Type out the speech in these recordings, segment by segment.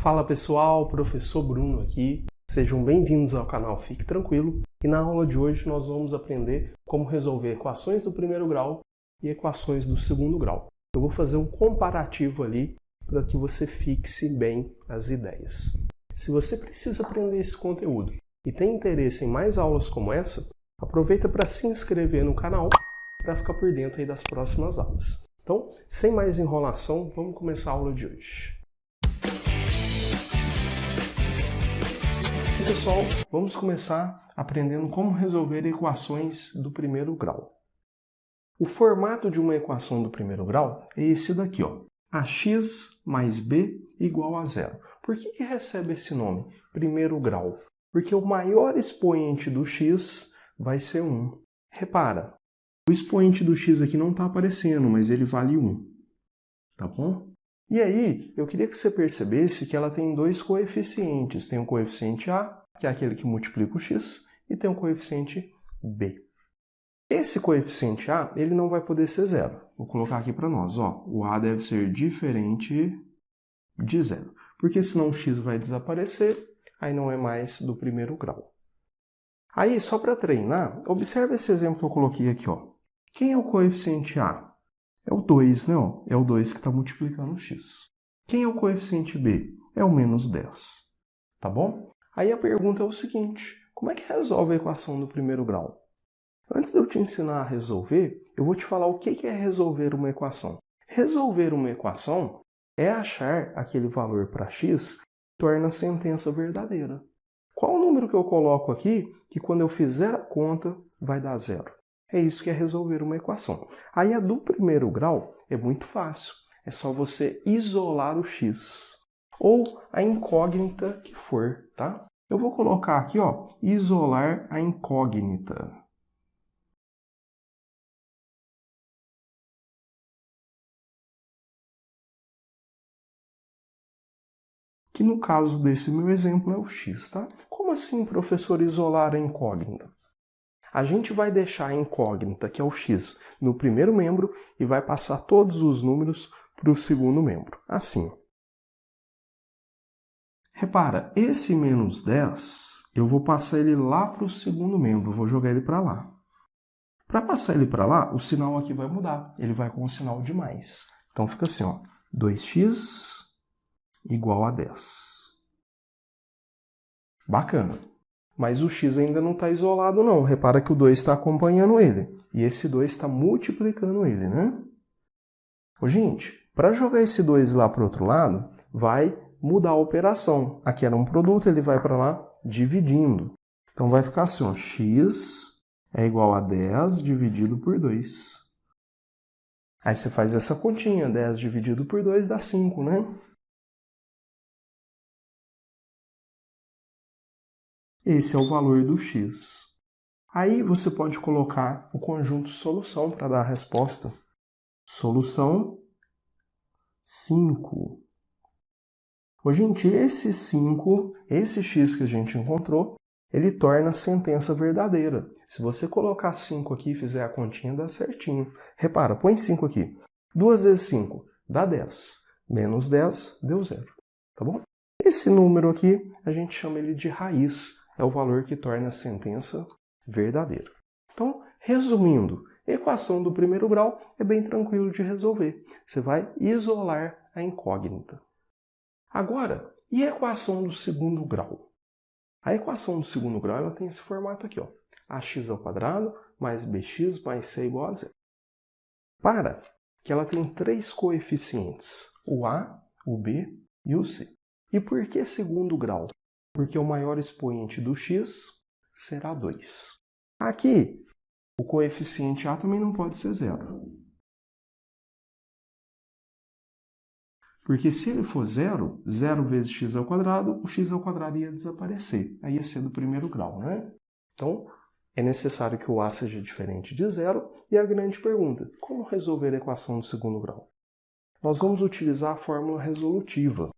Fala pessoal, professor Bruno aqui. Sejam bem-vindos ao canal Fique Tranquilo. E na aula de hoje nós vamos aprender como resolver equações do primeiro grau e equações do segundo grau. Eu vou fazer um comparativo ali para que você fixe bem as ideias. Se você precisa aprender esse conteúdo e tem interesse em mais aulas como essa, aproveita para se inscrever no canal para ficar por dentro aí das próximas aulas. Então, sem mais enrolação, vamos começar a aula de hoje. Pessoal, vamos começar aprendendo como resolver equações do primeiro grau. O formato de uma equação do primeiro grau é esse daqui, ó. Ax mais b igual a zero. Por que recebe esse nome, primeiro grau? Porque o maior expoente do x vai ser 1. Repara, o expoente do x aqui não está aparecendo, mas ele vale 1. Tá bom? E aí, eu queria que você percebesse que ela tem dois coeficientes. Tem o coeficiente a, que é aquele que multiplica o x, e tem o coeficiente b. Esse coeficiente a, ele não vai poder ser zero. Vou colocar aqui para nós, ó. O a deve ser diferente de zero, porque senão o x vai desaparecer, aí não é mais do primeiro grau. Aí, só para treinar, observe esse exemplo que eu coloquei aqui, ó. Quem é o coeficiente a? É o 2, né? É o 2 que está multiplicando o x. Quem é o coeficiente b? É o menos 10. Tá bom? Aí a pergunta é o seguinte: como é que resolve a equação do primeiro grau? Antes de eu te ensinar a resolver, eu vou te falar o que é resolver uma equação. Resolver uma equação é achar aquele valor para x que torna a sentença verdadeira. Qual o número que eu coloco aqui que quando eu fizer a conta vai dar zero? É isso que é resolver uma equação. Aí a do primeiro grau é muito fácil. É só você isolar o x. Ou a incógnita que for, tá? Eu vou colocar aqui, ó, isolar a incógnita. Que no caso desse meu exemplo é o x, tá? Como assim, professor, isolar a incógnita? A gente vai deixar a incógnita, que é o x, no primeiro membro e vai passar todos os números para o segundo membro. Assim. Repara, esse menos 10, eu vou passar ele lá para o segundo membro, vou jogar ele para lá. Para passar ele para lá, o sinal aqui vai mudar, ele vai com o sinal de mais. Então fica assim, ó, 2x igual a 10. Bacana. Mas o x ainda não está isolado, não. Repara que o 2 está acompanhando ele. E esse 2 está multiplicando ele, né? Ô, gente, para jogar esse 2 lá para o outro lado, vai mudar a operação. Aqui era um produto, ele vai para lá dividindo. Então vai ficar assim, ó, x é igual a 10 dividido por 2. Aí você faz essa continha, 10 dividido por 2 dá 5, né? Esse é o valor do x. Aí você pode colocar o conjunto solução para dar a resposta. Solução 5. Ô, gente, esse 5, esse x que a gente encontrou, ele torna a sentença verdadeira. Se você colocar 5 aqui e fizer a continha, dá certinho. Repara, põe 5 aqui. 2 vezes 5 dá 10. Menos 10 deu 0. Tá bom? Esse número aqui, a gente chama ele de raiz. É o valor que torna a sentença verdadeira. Então, resumindo, a equação do primeiro grau é bem tranquilo de resolver. Você vai isolar a incógnita. Agora, e a equação do segundo grau? A equação do segundo grau ela tem esse formato aqui, ó. Ax² mais bx mais c igual a zero. Para que ela tem três coeficientes, o a, o b e o c. E por que segundo grau? Porque o maior expoente do x será 2. Aqui, o coeficiente a também não pode ser zero. Porque se ele for zero, 0 vezes x ao quadrado, o x ao quadrado ia desaparecer. Aí ia ser do primeiro grau, né? Então, é necessário que o a seja diferente de zero. E a grande pergunta, como resolver a equação do segundo grau? Nós vamos utilizar a fórmula resolutiva.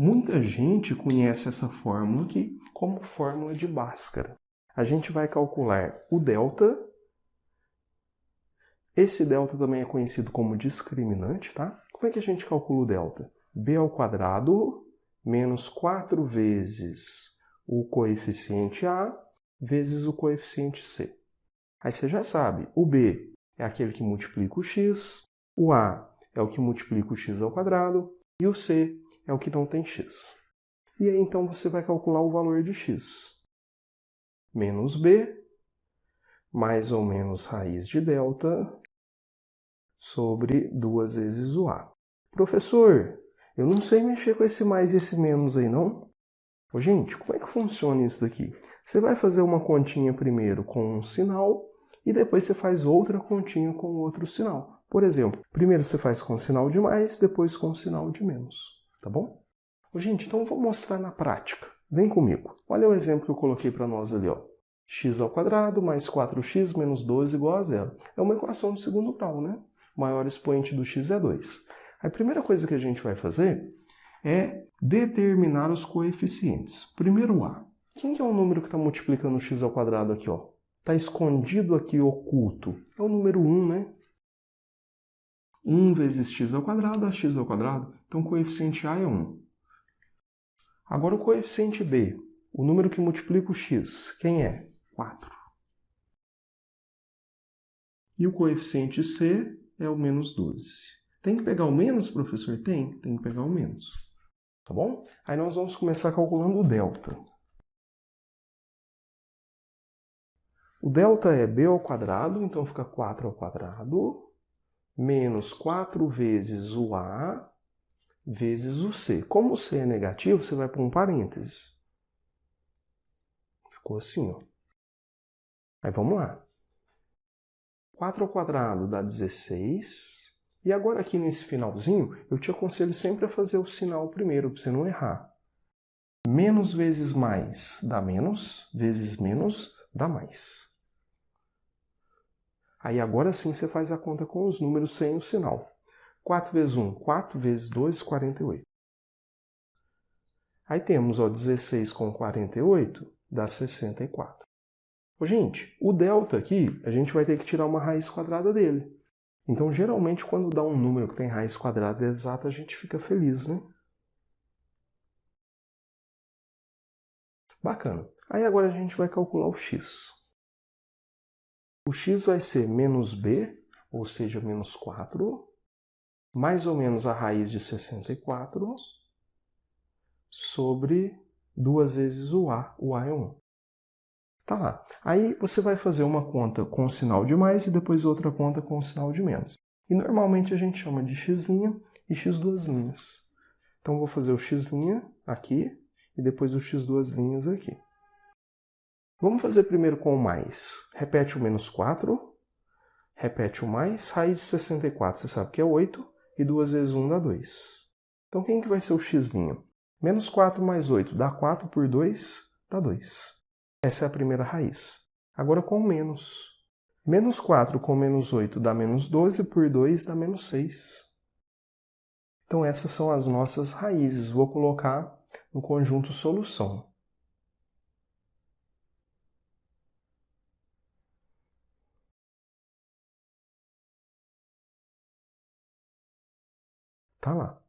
Muita gente conhece essa fórmula aqui como fórmula de Bhaskara. A gente vai calcular o delta Esse delta também é conhecido como discriminante, tá? Como é que a gente calcula o delta? b ao quadrado menos 4 vezes o coeficiente a vezes o coeficiente c. Aí você já sabe, o b é aquele que multiplica o x, o a é o que multiplica o x ao quadrado e o c é o que não tem x. E aí então você vai calcular o valor de x. Menos b, mais ou menos raiz de delta, sobre 2 vezes o a. Professor, eu não sei mexer com esse mais e esse menos aí, não? Ô, gente, como é que funciona isso daqui? Você vai fazer uma continha primeiro com um sinal e depois você faz outra continha com outro sinal. Por exemplo, primeiro você faz com sinal de mais, depois com sinal de menos, tá bom? Ô, gente, então eu vou mostrar na prática. Vem comigo. Olha o exemplo que eu coloquei para nós ali, ó. X ao quadrado mais 4x menos 12 igual a zero. É uma equação de segundo grau, né? O maior expoente do x é 2. A primeira coisa que a gente vai fazer é determinar os coeficientes. Primeiro a. Quem que é o número que está multiplicando o x ao quadrado aqui, ó? Está escondido aqui, oculto. É o número 1, né? 1 vezes x ao quadrado é x ao quadrado. Então o coeficiente a é 1. Agora o coeficiente b, o número que multiplica o x, quem é? 4. E o coeficiente c é o menos 12. Tem que pegar o menos, professor? Tem que pegar o menos. Tá bom? Aí nós vamos começar calculando o delta. O delta é b ao quadrado, então fica 4 ao quadrado, menos 4 vezes o a, vezes o c. Como o c é negativo, você vai pôr um parênteses. Ficou assim, ó. Aí vamos lá. 4 ao quadrado dá 16. E agora aqui nesse finalzinho, eu te aconselho sempre a fazer o sinal primeiro, para você não errar. Menos vezes mais dá menos, vezes menos dá mais. Aí agora sim você faz a conta com os números sem o sinal. 4 vezes 1, 4 vezes 2, 48. Aí temos, ó, 16 com 48 dá 64. Ô, gente, o delta aqui, a gente vai ter que tirar uma raiz quadrada dele. Então, geralmente, quando dá um número que tem raiz quadrada exata, a gente fica feliz, né? Bacana. Aí agora a gente vai calcular o x. O x vai ser menos b, ou seja, menos 4, mais ou menos a raiz de 64, sobre 2 vezes o a é 1. Tá lá. Aí você vai fazer uma conta com o sinal de mais e depois outra conta com o sinal de menos. E normalmente a gente chama de x' e x2'. Então vou fazer o x' aqui e depois o x2' aqui. Vamos fazer primeiro com o mais. Repete o menos 4, repete o mais, raiz de 64, você sabe que é 8, e 2 vezes 1 dá 2. Então quem que vai ser o x'? Menos 4 mais 8 dá 4 por 2, dá 2. Essa é a primeira raiz. Agora com menos. Menos 4 com menos 8 dá menos 12, por 2 dá menos 6. Então essas são as nossas raízes. Vou colocar no conjunto solução. Tá lá.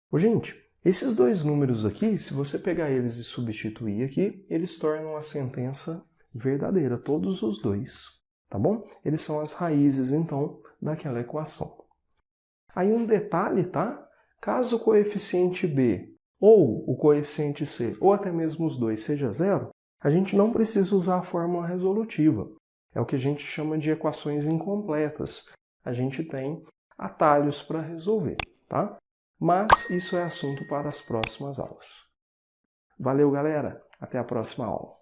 Ô, gente, esses dois números aqui, se você pegar eles e substituir aqui, eles tornam a sentença verdadeira, todos os dois, tá bom? Eles são as raízes, então, daquela equação. Aí um detalhe, tá? Caso o coeficiente b ou o coeficiente c, ou até mesmo os dois, seja zero, a gente não precisa usar a fórmula resolutiva. É o que a gente chama de equações incompletas. A gente tem atalhos para resolver, tá? Mas isso é assunto para as próximas aulas. Valeu, galera! Até a próxima aula.